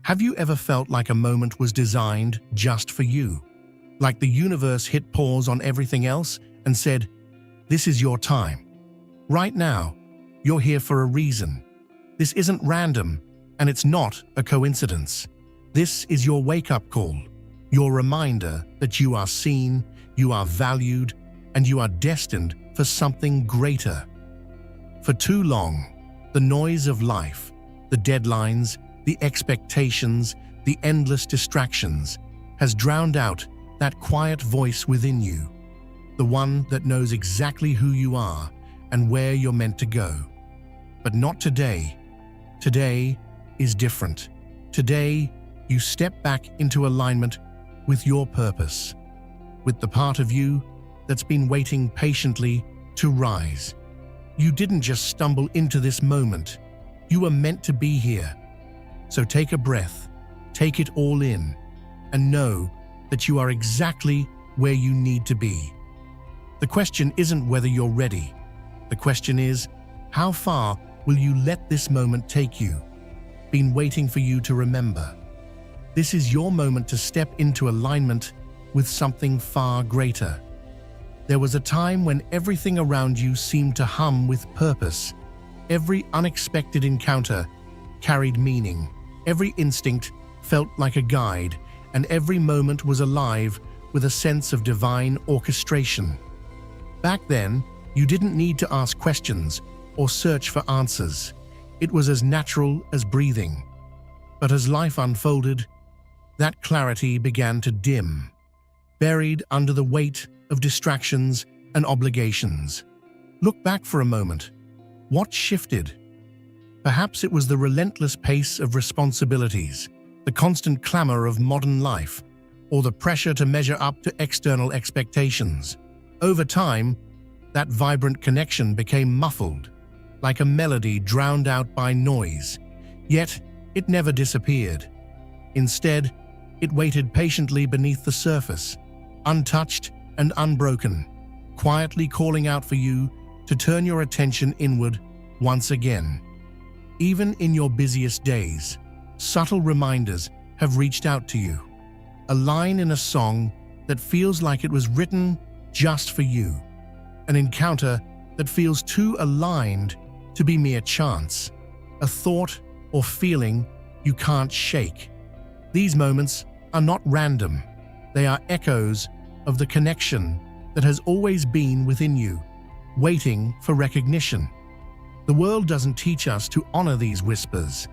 Have you ever felt like a moment was designed just for you? Like the universe hit pause on everything else and said, "This is your time. Right now, you're here for a reason. This isn't random, and it's not a coincidence. This is your wake-up call, your reminder that you are seen, you are valued, and you are destined for something greater." For too long, the noise of life, the deadlines, the expectations, the endless distractions, has drowned out that quiet voice within you, the one that knows exactly who you are and where you're meant to go. But not today. Today is different. Today, you step back into alignment with your purpose, with the part of you that's been waiting patiently to rise. You didn't just stumble into this moment. You were meant to be here. So take a breath, take it all in, and know that you are exactly where you need to be. The question isn't whether you're ready. The question is, how far will you let this moment take you? Been waiting for you to remember. This is your moment to step into alignment with something far greater. There was a time when everything around you seemed to hum with purpose. Every unexpected encounter carried meaning. Every instinct felt like a guide, and every moment was alive with a sense of divine orchestration. Back then, you didn't need to ask questions or search for answers. It was as natural as breathing. But as life unfolded, that clarity began to dim, buried under the weight of distractions and obligations. Look back for a moment. What shifted? Perhaps it was the relentless pace of responsibilities, the constant clamor of modern life, or the pressure to measure up to external expectations. Over time, that vibrant connection became muffled, like a melody drowned out by noise. Yet, it never disappeared. Instead, it waited patiently beneath the surface, untouched and unbroken, quietly calling out for you to turn your attention inward once again. Even in your busiest days, subtle reminders have reached out to you. A line in a song that feels like it was written just for you. An encounter that feels too aligned to be mere chance. A thought or feeling you can't shake. These moments are not random. They are echoes of the connection that has always been within you, waiting for recognition. The world doesn't teach us to honor these whispers.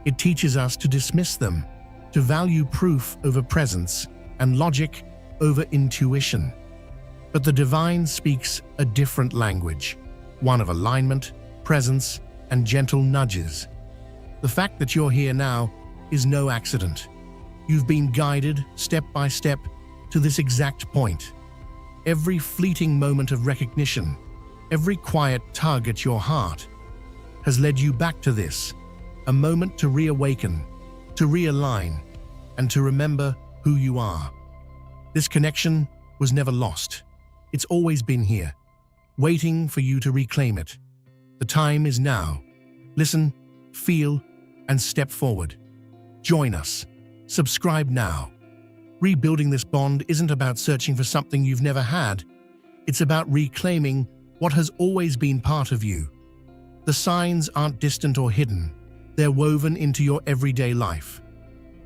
It teaches us to dismiss them, to value proof over presence and logic over intuition. But the divine speaks a different language, one of alignment, presence, and gentle nudges. The fact that you're here now is no accident. You've been guided step by step to this exact point. Every fleeting moment of recognition, every quiet tug at your heart, has led you back to this, a moment to reawaken, to realign, and to remember who you are. This connection was never lost. It's always been here, waiting for you to reclaim it. The time is now. Listen, feel, and step forward. Join us. Subscribe now. Rebuilding this bond isn't about searching for something you've never had. It's about reclaiming what has always been part of you. The signs aren't distant or hidden. They're woven into your everyday life.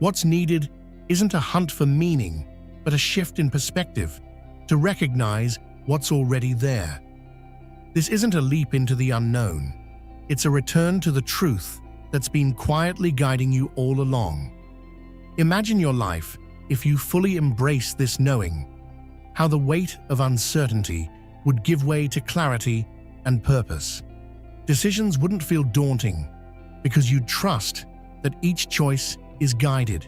What's needed isn't a hunt for meaning, but a shift in perspective, to recognize what's already there. This isn't a leap into the unknown. It's a return to the truth that's been quietly guiding you all along. Imagine your life if you fully embrace this knowing, how the weight of uncertainty would give way to clarity and purpose. Decisions wouldn't feel daunting because you'd trust that each choice is guided.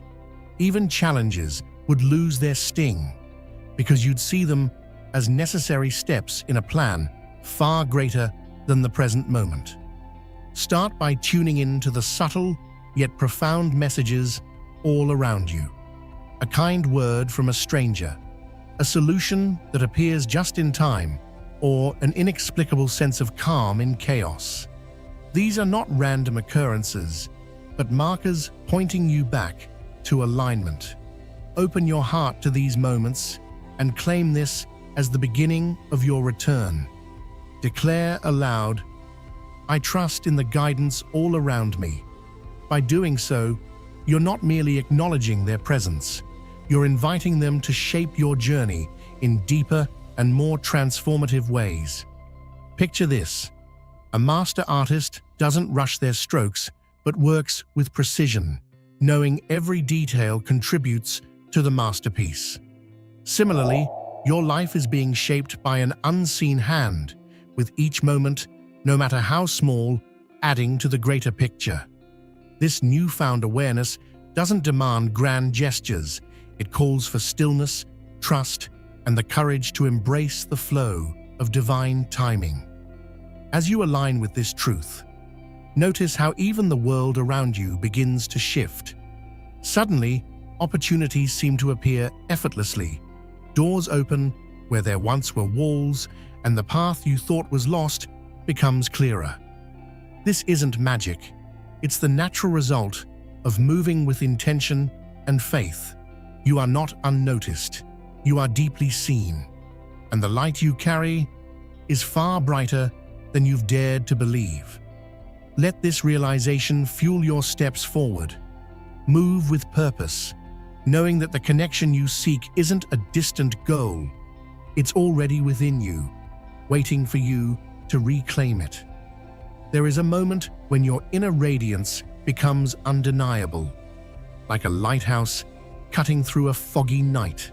Even challenges would lose their sting because you'd see them as necessary steps in a plan far greater than the present moment. Start by tuning in to the subtle yet profound messages all around you. A kind word from a stranger, a solution that appears just in time, or an inexplicable sense of calm in chaos. These are not random occurrences. but markers pointing you back to alignment. Open your heart to these moments and claim this as the beginning of your return. Declare aloud, "I trust in the guidance all around me." By doing so, you're not merely acknowledging their presence, you're inviting them to shape your journey in deeper and more transformative ways. Picture this: a master artist doesn't rush their strokes, but works with precision, knowing every detail contributes to the masterpiece. Similarly, your life is being shaped by an unseen hand, with each moment, no matter how small, adding to the greater picture. This newfound awareness doesn't demand grand gestures, it calls for stillness, trust, and the courage to embrace the flow of divine timing. As you align with this truth, notice how even the world around you begins to shift. Suddenly, opportunities seem to appear effortlessly. Doors open where there once were walls, and the path you thought was lost becomes clearer. This isn't magic. It's the natural result of moving with intention and faith. You are not unnoticed. You are deeply seen. And the light you carry is far brighter than you've dared to believe. Let this realization fuel your steps forward. Move with purpose, knowing that the connection you seek isn't a distant goal. It's already within you, waiting for you to reclaim it. There is a moment when your inner radiance becomes undeniable, like a lighthouse cutting through a foggy night.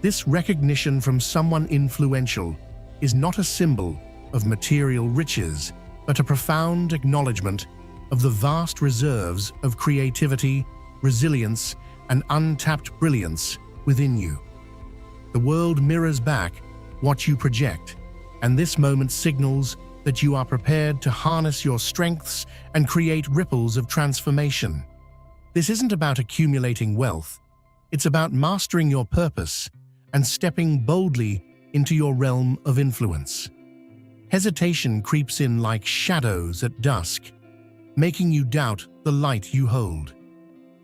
This recognition from someone influential is not a symbol of material riches, but a profound acknowledgement of the vast reserves of creativity, resilience, and untapped brilliance within you. The world mirrors back what you project, and this moment signals that you are prepared to harness your strengths and create ripples of transformation. This isn't about accumulating wealth, it's about mastering your purpose and stepping boldly into your realm of influence. Hesitation creeps in like shadows at dusk, making you doubt the light you hold.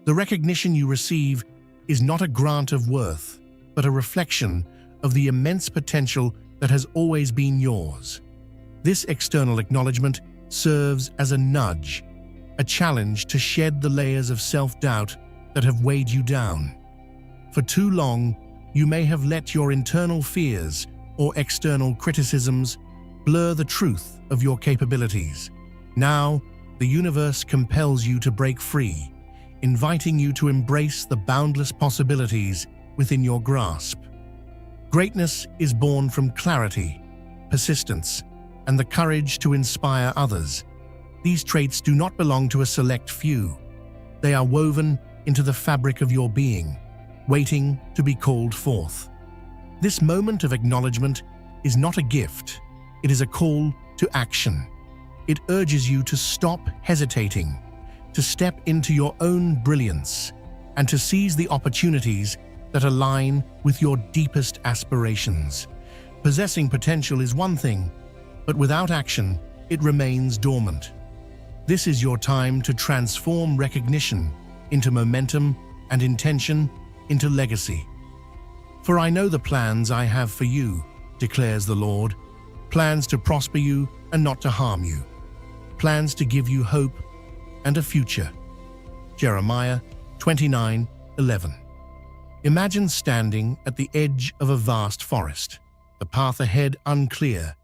The recognition you receive is not a grant of worth, but a reflection of the immense potential that has always been yours. This external acknowledgement serves as a nudge, a challenge to shed the layers of self-doubt that have weighed you down. For too long, you may have let your internal fears or external criticisms blur the truth of your capabilities. Now, the universe compels you to break free, inviting you to embrace the boundless possibilities within your grasp. Greatness is born from clarity, persistence, and the courage to inspire others. These traits do not belong to a select few. They are woven into the fabric of your being, waiting to be called forth. This moment of acknowledgement is not a gift, it is a call to action. It urges you to stop hesitating, to step into your own brilliance, and to seize the opportunities that align with your deepest aspirations. Possessing potential is one thing, but without action, it remains dormant. This is your time to transform recognition into momentum and intention into legacy. For I know the plans I have for you, declares the Lord, plans to prosper you and not to harm you, plans to give you hope and a future. Jeremiah 29:11. Imagine standing at the edge of a vast forest, the path ahead unclear,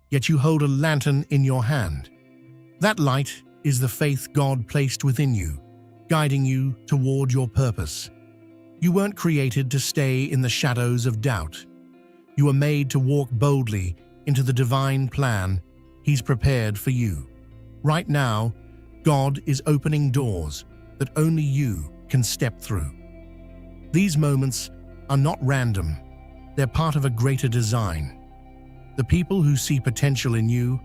yet you hold a lantern in your hand. That light is the faith God placed within you, guiding you toward your purpose. You weren't created to stay in the shadows of doubt. You were made to walk boldly into the divine plan He's prepared for you. Right now, God is opening doors that only you can step through. These moments are not random, they're part of a greater design. The people who see potential in you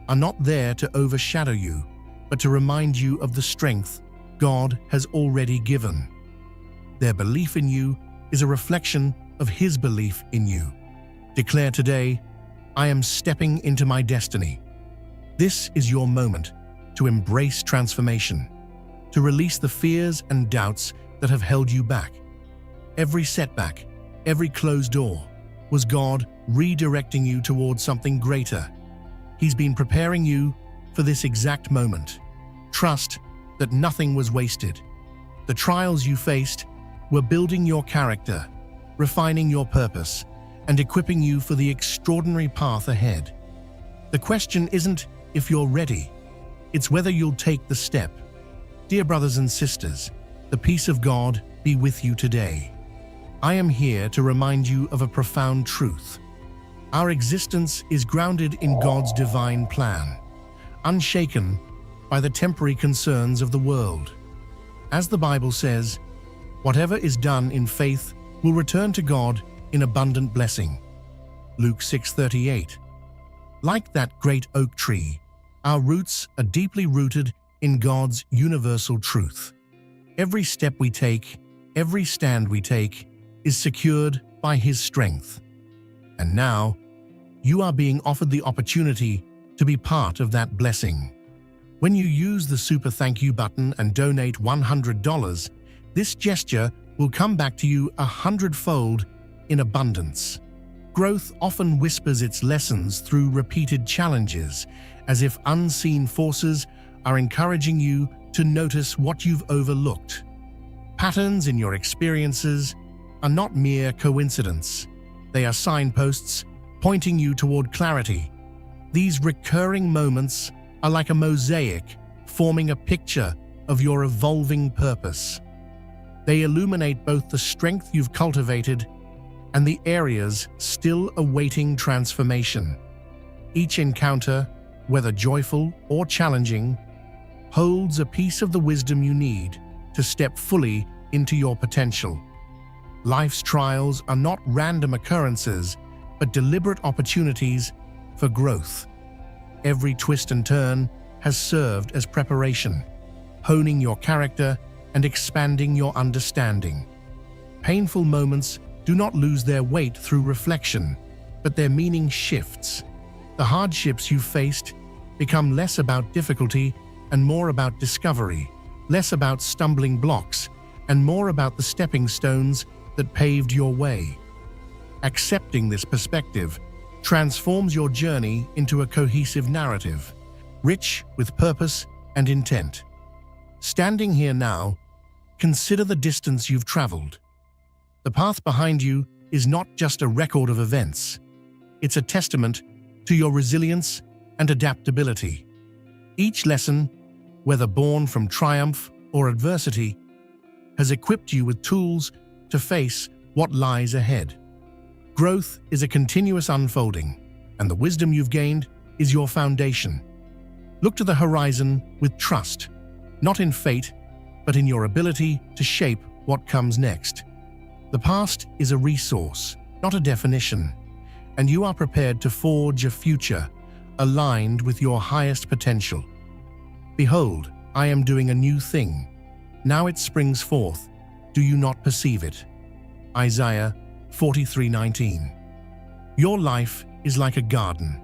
are not there to overshadow you, but to remind you of the strength God has already given. Their belief in you is a reflection of His belief in you. Declare today, I am stepping into my destiny. This is your moment to embrace transformation. to release the fears and doubts that have held you back. Every setback, every closed door, was God redirecting you towards something greater. He's been preparing you for this exact moment. Trust that nothing was wasted. The trials you faced were building your character, refining your purpose, and equipping you for the extraordinary path ahead. The question isn't if you're ready, it's whether you'll take the step. Dear brothers and sisters, the peace of God be with you today. I am here to remind you of a profound truth. Our existence is grounded in God's divine plan, unshaken by the temporary concerns of the world. As the Bible says, whatever is done in faith will return to God in abundant blessing. Luke 6:38. Like that great oak tree, our roots are deeply rooted in God's universal truth. Every step we take, every stand we take, is secured by His strength. And now, you are being offered the opportunity to be part of that blessing. When you use the super thank you button and donate $100, this gesture will come back to you 100-fold in abundance. Growth often whispers its lessons through repeated challenges, as if unseen forces are encouraging you to notice what you've overlooked. Patterns in your experiences are not mere coincidence. They are signposts pointing you toward clarity. These recurring moments are like a mosaic, forming a picture of your evolving purpose. They illuminate both the strength you've cultivated and the areas still awaiting transformation. Each encounter, whether joyful or challenging, holds a piece of the wisdom you need to step fully into your potential. Life's trials are not random occurrences, but deliberate opportunities for growth. Every twist and turn has served as preparation, honing your character and expanding your understanding. Painful moments do not lose their weight through reflection, but their meaning shifts. The hardships you faced become less about difficulty and more about discovery, less about stumbling blocks and more about the stepping stones that paved your way. Accepting this perspective transforms your journey into a cohesive narrative, rich with purpose and intent. Standing here now, consider the distance you've traveled. The path behind you is not just a record of events. It's a testament to your resilience and adaptability. Each lesson, whether born from triumph or adversity, has equipped you with tools to face what lies ahead. Growth is a continuous unfolding, and the wisdom you've gained is your foundation. Look to the horizon with trust, not in fate, but in your ability to shape what comes next. The past is a resource, not a definition, and you are prepared to forge a future aligned with your highest potential. Behold, I am doing a new thing. Now it springs forth. Do you not perceive it? Isaiah 43:19. Your life is like a garden,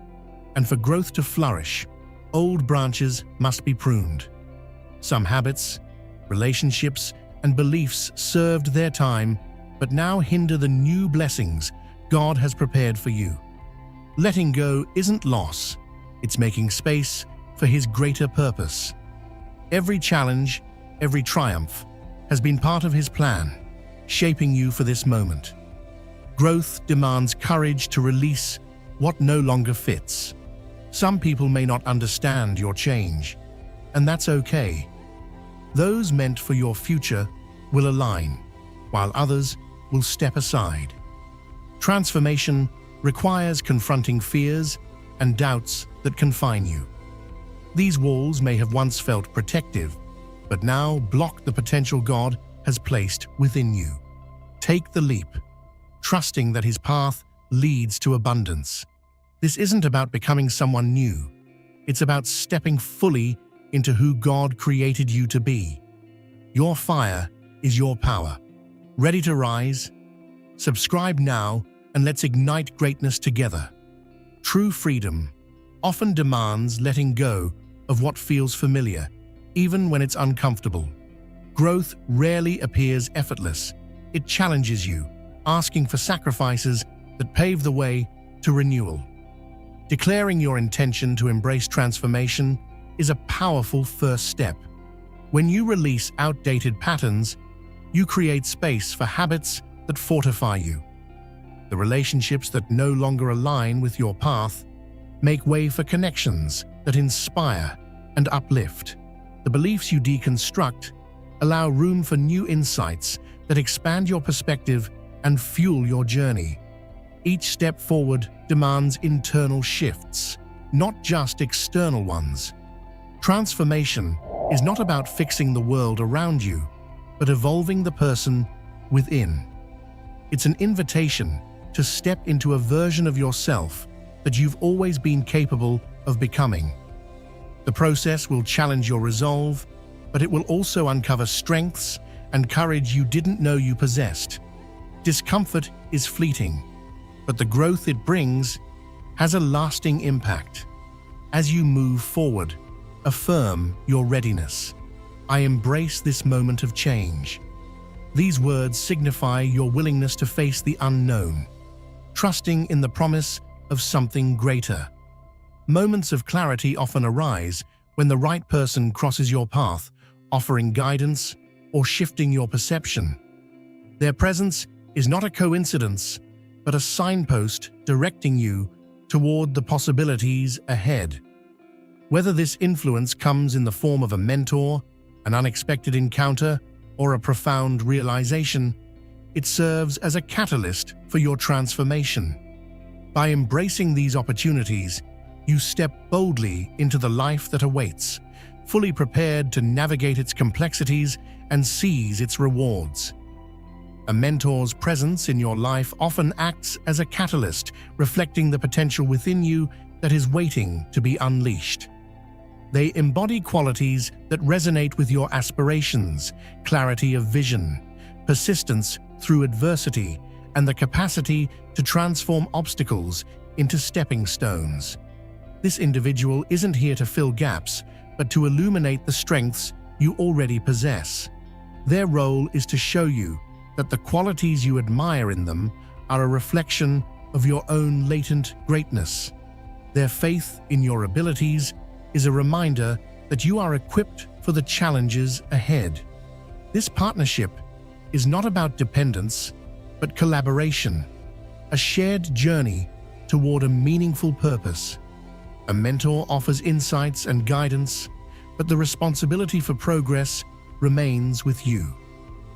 and for growth to flourish, old branches must be pruned. Some habits, relationships, and beliefs served their time, but now hinder the new blessings God has prepared for you. Letting go isn't loss, it's making space for His greater purpose. Every challenge, every triumph, has been part of His plan, shaping you for this moment. Growth demands courage to release what no longer fits. Some people may not understand your change, and that's okay. Those meant for your future will align, while others will step aside. Transformation requires confronting fears and doubts that confine you. These walls may have once felt protective, but now block the potential God has placed within you. Take the leap, trusting that His path leads to abundance. This isn't about becoming someone new. It's about stepping fully into who God created you to be. Your fire is your power. Ready to rise? Subscribe now and let's ignite greatness together. True freedom often demands letting go of what feels familiar, even when it's uncomfortable. Growth rarely appears effortless. It challenges you, asking for sacrifices that pave the way to renewal. Declaring your intention to embrace transformation is a powerful first step. When you release outdated patterns, you create space for habits that fortify you. The relationships that no longer align with your path make way for connections that inspire and uplift. The beliefs you deconstruct allow room for new insights that expand your perspective and fuel your journey. Each step forward demands internal shifts, not just external ones. Transformation is not about fixing the world around you, but evolving the person within. It's an invitation to step into a version of yourself that you've always been capable of becoming. The process will challenge your resolve, but it will also uncover strengths and courage you didn't know you possessed. Discomfort is fleeting, but the growth it brings has a lasting impact. As you move forward, affirm your readiness. I embrace this moment of change. These words signify your willingness to face the unknown, trusting in the promise of something greater. Moments of clarity often arise when the right person crosses your path, offering guidance or shifting your perception. Their presence is not a coincidence, but a signpost directing you toward the possibilities ahead. Whether this influence comes in the form of a mentor, an unexpected encounter, or a profound realization, it serves as a catalyst for your transformation. By embracing these opportunities, you step boldly into the life that awaits, fully prepared to navigate its complexities and seize its rewards. A mentor's presence in your life often acts as a catalyst, reflecting the potential within you that is waiting to be unleashed. They embody qualities that resonate with your aspirations, clarity of vision, persistence through adversity, and the capacity to transform obstacles into stepping stones. This individual isn't here to fill gaps, but to illuminate the strengths you already possess. Their role is to show you that the qualities you admire in them are a reflection of your own latent greatness. Their faith in your abilities is a reminder that you are equipped for the challenges ahead. This partnership is not about dependence, but collaboration, a shared journey toward a meaningful purpose. A mentor offers insights and guidance, but the responsibility for progress remains with you.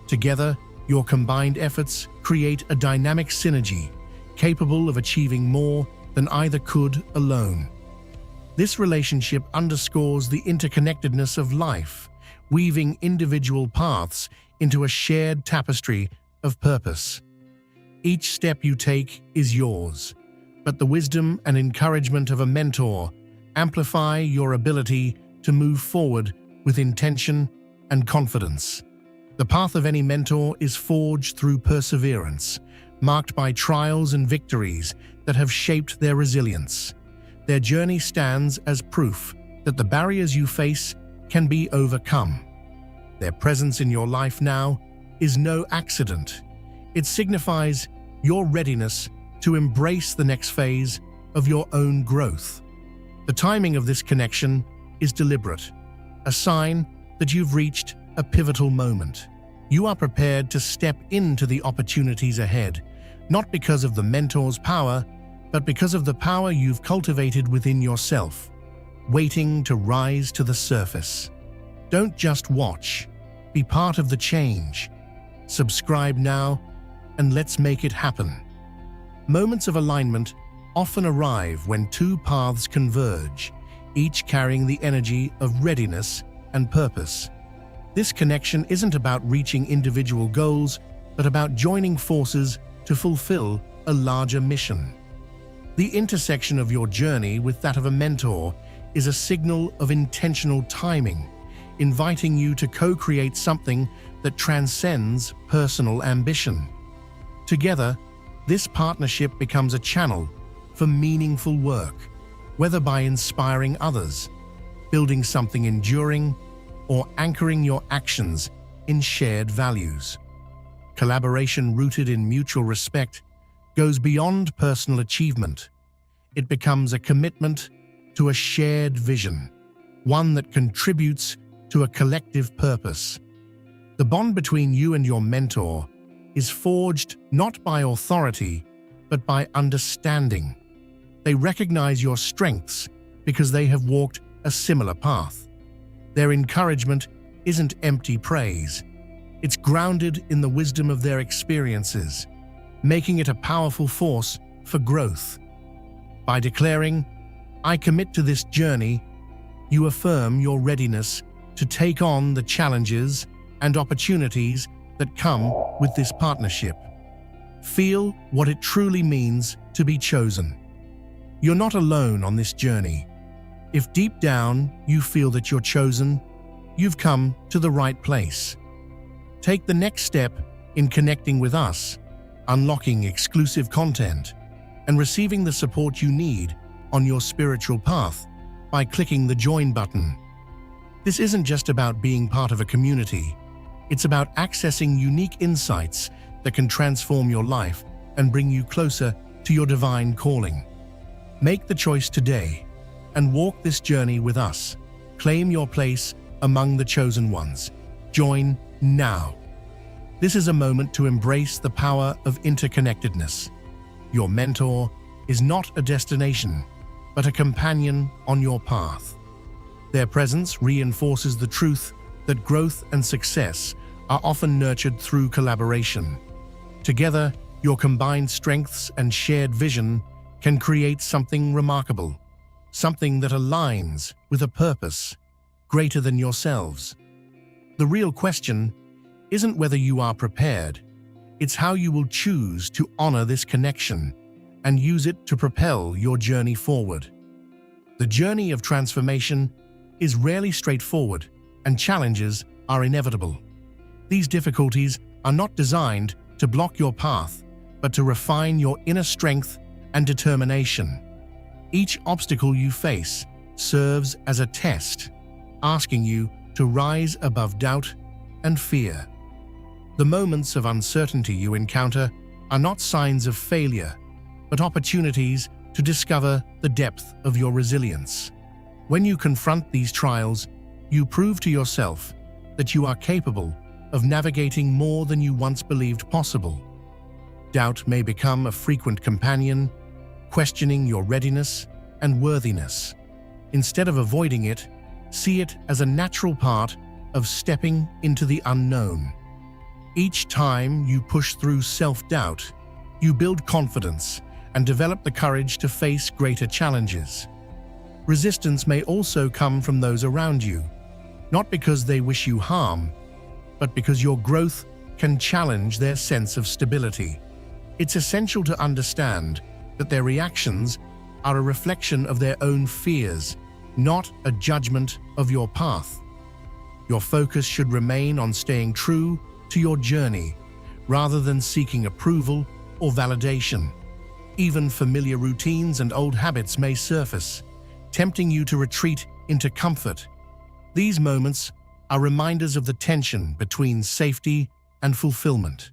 Together, your combined efforts create a dynamic synergy, capable of achieving more than either could alone. This relationship underscores the interconnectedness of life, weaving individual paths into a shared tapestry of purpose. Each step you take is yours, but the wisdom and encouragement of a mentor amplify your ability to move forward with intention and confidence. The path of any mentor is forged through perseverance, marked by trials and victories that have shaped their resilience. Their journey stands as proof that the barriers you face can be overcome. Their presence in your life now is no accident. It signifies your readiness to embrace the next phase of your own growth. The timing of this connection is deliberate, a sign that you've reached a pivotal moment. You are prepared to step into the opportunities ahead, not because of the mentor's power, but because of the power you've cultivated within yourself, waiting to rise to the surface. Don't just watch, be part of the change. Subscribe now, and let's make it happen. Moments of alignment often arrive when two paths converge, each carrying the energy of readiness and purpose. This connection isn't about reaching individual goals, but about joining forces to fulfill a larger mission. The intersection of your journey with that of a mentor is a signal of intentional timing, inviting you to co-create something that transcends personal ambition. Together, this partnership becomes a channel for meaningful work, whether by inspiring others, building something enduring, or anchoring your actions in shared values. Collaboration rooted in mutual respect goes beyond personal achievement. It becomes a commitment to a shared vision, one that contributes to a collective purpose. The bond between you and your mentor is forged not by authority, but by understanding. They recognize your strengths because they have walked a similar path. Their encouragement isn't empty praise. It's grounded in the wisdom of their experiences, making it a powerful force for growth. By declaring, "I commit to this journey," you affirm your readiness to take on the challenges and opportunities that come with this partnership. Feel what it truly means to be chosen. You're not alone on this journey. If deep down you feel that you're chosen, you've come to the right place. Take the next step in connecting with us, unlocking exclusive content, and receiving the support you need on your spiritual path by clicking the join button. This isn't just about being part of a community. It's about accessing unique insights that can transform your life and bring you closer to your divine calling. Make the choice today and walk this journey with us. Claim your place among the chosen ones. Join now. This is a moment to embrace the power of interconnectedness. Your mentor is not a destination, but a companion on your path. Their presence reinforces the truth that growth and success are often nurtured through collaboration. Together, your combined strengths and shared vision can create something remarkable, something that aligns with a purpose greater than yourselves. The real question isn't whether you are prepared, it's how you will choose to honor this connection and use it to propel your journey forward. The journey of transformation is rarely straightforward, and challenges are inevitable. These difficulties are not designed to block your path, but to refine your inner strength and determination. Each obstacle you face serves as a test, asking you to rise above doubt and fear. The moments of uncertainty you encounter are not signs of failure, but opportunities to discover the depth of your resilience. When you confront these trials, you prove to yourself that you are capable of navigating more than you once believed possible. Doubt may become a frequent companion, questioning your readiness and worthiness. Instead of avoiding it, see it as a natural part of stepping into the unknown. Each time you push through self-doubt, you build confidence and develop the courage to face greater challenges. Resistance may also come from those around you, not because they wish you harm, but because your growth can challenge their sense of stability. It's essential to understand that their reactions are a reflection of their own fears, not a judgment of your path. Your focus should remain on staying true to your journey, rather than seeking approval or validation. Even familiar routines and old habits may surface, tempting you to retreat into comfort. These moments are reminders of the tension between safety and fulfillment.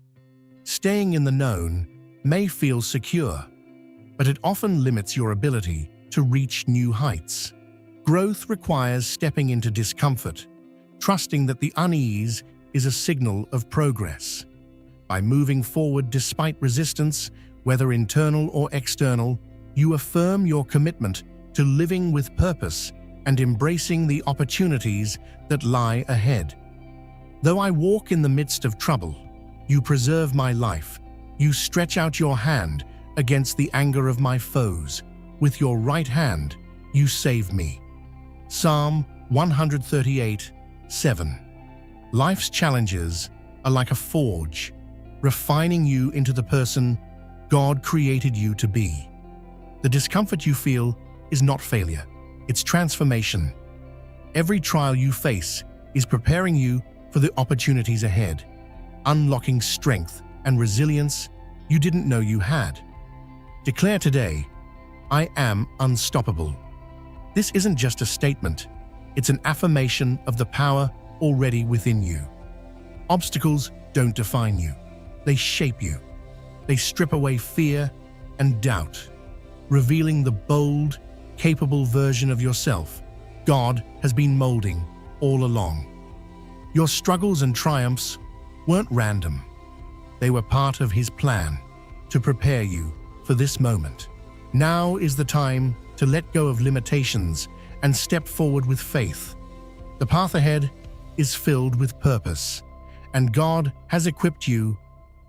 Staying in the known may feel secure, but it often limits your ability to reach new heights. Growth requires stepping into discomfort, trusting that the unease is a signal of progress. By moving forward despite resistance, whether internal or external, you affirm your commitment to living with purpose and embracing the opportunities that lie ahead. Though I walk in the midst of trouble, you preserve my life. You stretch out your hand against the anger of my foes. With your right hand, you save me. Psalm 138:7. Life's challenges are like a forge, refining you into the person God created you to be. The discomfort you feel is not failure, it's transformation. Every trial you face is preparing you for the opportunities ahead, unlocking strength and resilience you didn't know you had. Declare today, "I am unstoppable." This isn't just a statement, it's an affirmation of the power already within you. Obstacles don't define you. They shape you. They strip away fear and doubt, revealing the bold, capable version of yourself God has been molding all along. Your struggles and triumphs weren't random. They were part of His plan to prepare you for this moment. Now is the time to let go of limitations and step forward with faith. The path ahead is filled with purpose, and God has equipped you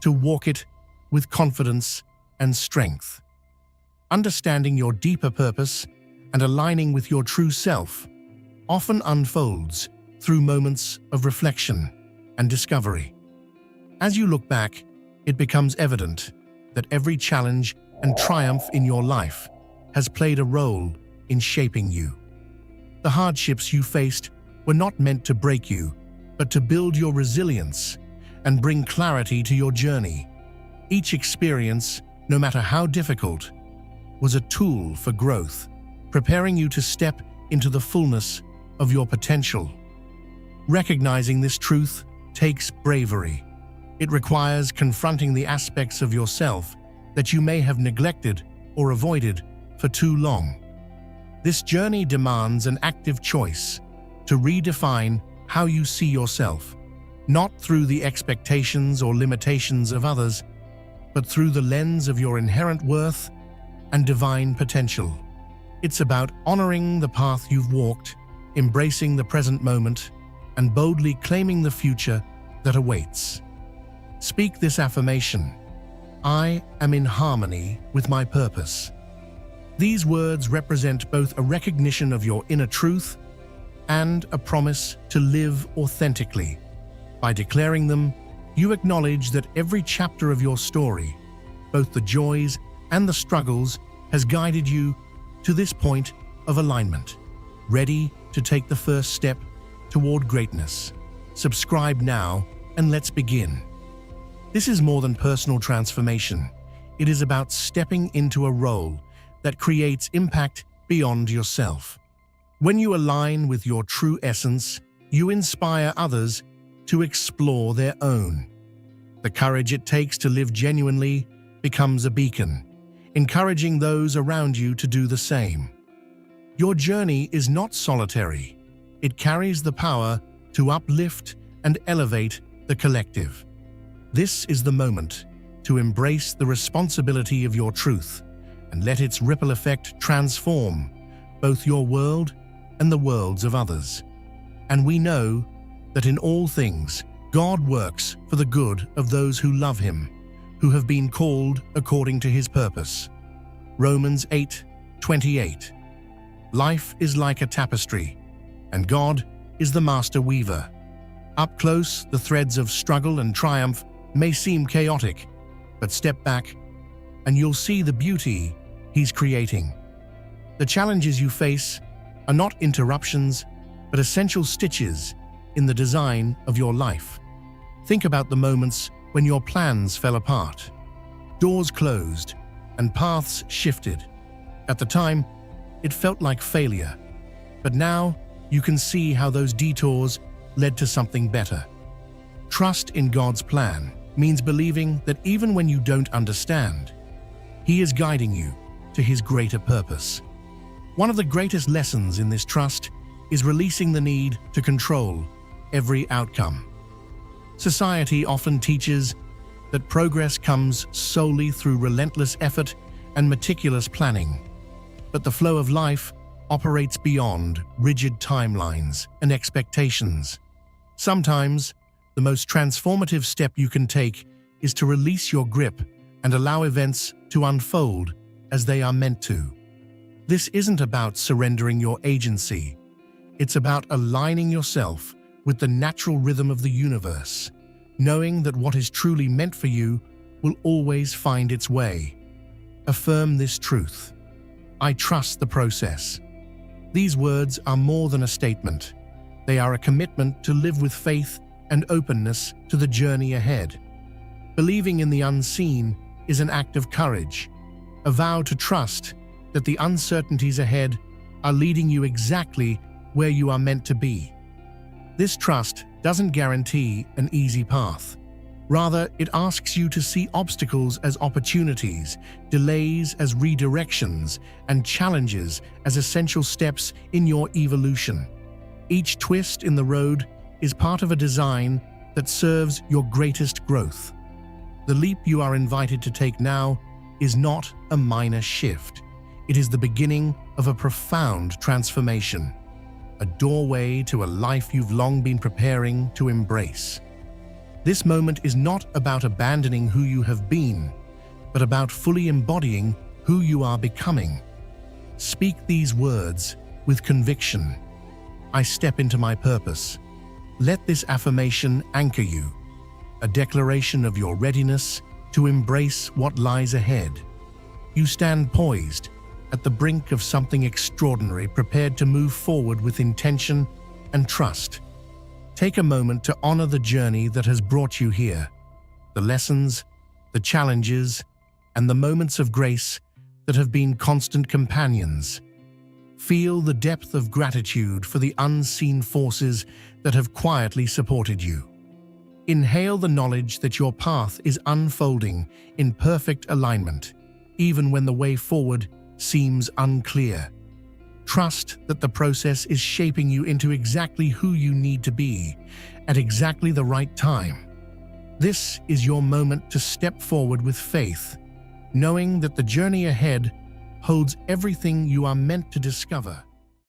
to walk it with confidence and strength. Understanding your deeper purpose and aligning with your true self often unfolds through moments of reflection and discovery. As you look back, it becomes evident that every challenge and triumph in your life has played a role in shaping you. The hardships you faced were not meant to break you, but to build your resilience and bring clarity to your journey. Each experience, no matter how difficult, was a tool for growth, preparing you to step into the fullness of your potential. Recognizing this truth takes bravery. It requires confronting the aspects of yourself that you may have neglected or avoided for too long. This journey demands an active choice to redefine how you see yourself, not through the expectations or limitations of others, but through the lens of your inherent worth and divine potential. It's about honoring the path you've walked, embracing the present moment, and boldly claiming the future that awaits. Speak this affirmation: I am in harmony with my purpose. These words represent both a recognition of your inner truth and a promise to live authentically. By declaring them, you acknowledge that every chapter of your story, both the joys and the struggles, has guided you to this point of alignment, ready to take the first step toward greatness. Subscribe now and let's begin. This is more than personal transformation. It is about stepping into a role that creates impact beyond yourself. When you align with your true essence, you inspire others to explore their own. The courage it takes to live genuinely becomes a beacon, encouraging those around you to do the same. Your journey is not solitary. It carries the power to uplift and elevate the collective. This is the moment to embrace the responsibility of your truth and let its ripple effect transform both your world and the worlds of others. And we know that in all things, God works for the good of those who love Him, who have been called according to His purpose. Romans 8:28. Life is like a tapestry, and God is the master weaver. Up close, the threads of struggle and triumph may seem chaotic, but step back and you'll see the beauty He's creating. The challenges you face are not interruptions, but essential stitches in the design of your life. Think about the moments when your plans fell apart, doors closed, and paths shifted. At the time, it felt like failure, but now you can see how those detours led to something better. Trust in God's plan means believing that even when you don't understand, He is guiding you to His greater purpose. One of the greatest lessons in this trust is releasing the need to control every outcome. Society often teaches that progress comes solely through relentless effort and meticulous planning, but the flow of life operates beyond rigid timelines and expectations. Sometimes, the most transformative step you can take is to release your grip and allow events to unfold as they are meant to. This isn't about surrendering your agency. It's about aligning yourself with the natural rhythm of the universe, knowing that what is truly meant for you will always find its way. Affirm this truth. I trust the process. These words are more than a statement. They are a commitment to live with faith and openness to the journey ahead. Believing in the unseen is an act of courage, a vow to trust that the uncertainties ahead are leading you exactly where you are meant to be. This trust doesn't guarantee an easy path. Rather, it asks you to see obstacles as opportunities, delays as redirections, and challenges as essential steps in your evolution. Each twist in the road is part of a design that serves your greatest growth. The leap you are invited to take now is not a minor shift. It is the beginning of a profound transformation, a doorway to a life you've long been preparing to embrace. This moment is not about abandoning who you have been, but about fully embodying who you are becoming. Speak these words with conviction. I step into my purpose. Let this affirmation anchor you, a declaration of your readiness to embrace what lies ahead. You stand poised at the brink of something extraordinary, prepared to move forward with intention and trust. Take a moment to honor the journey that has brought you here, the lessons, the challenges, and the moments of grace that have been constant companions. Feel the depth of gratitude for the unseen forces that have quietly supported you. Inhale the knowledge that your path is unfolding in perfect alignment, even when the way forward seems unclear. Trust that the process is shaping you into exactly who you need to be at exactly the right time. This is your moment to step forward with faith, knowing that the journey ahead holds everything you are meant to discover.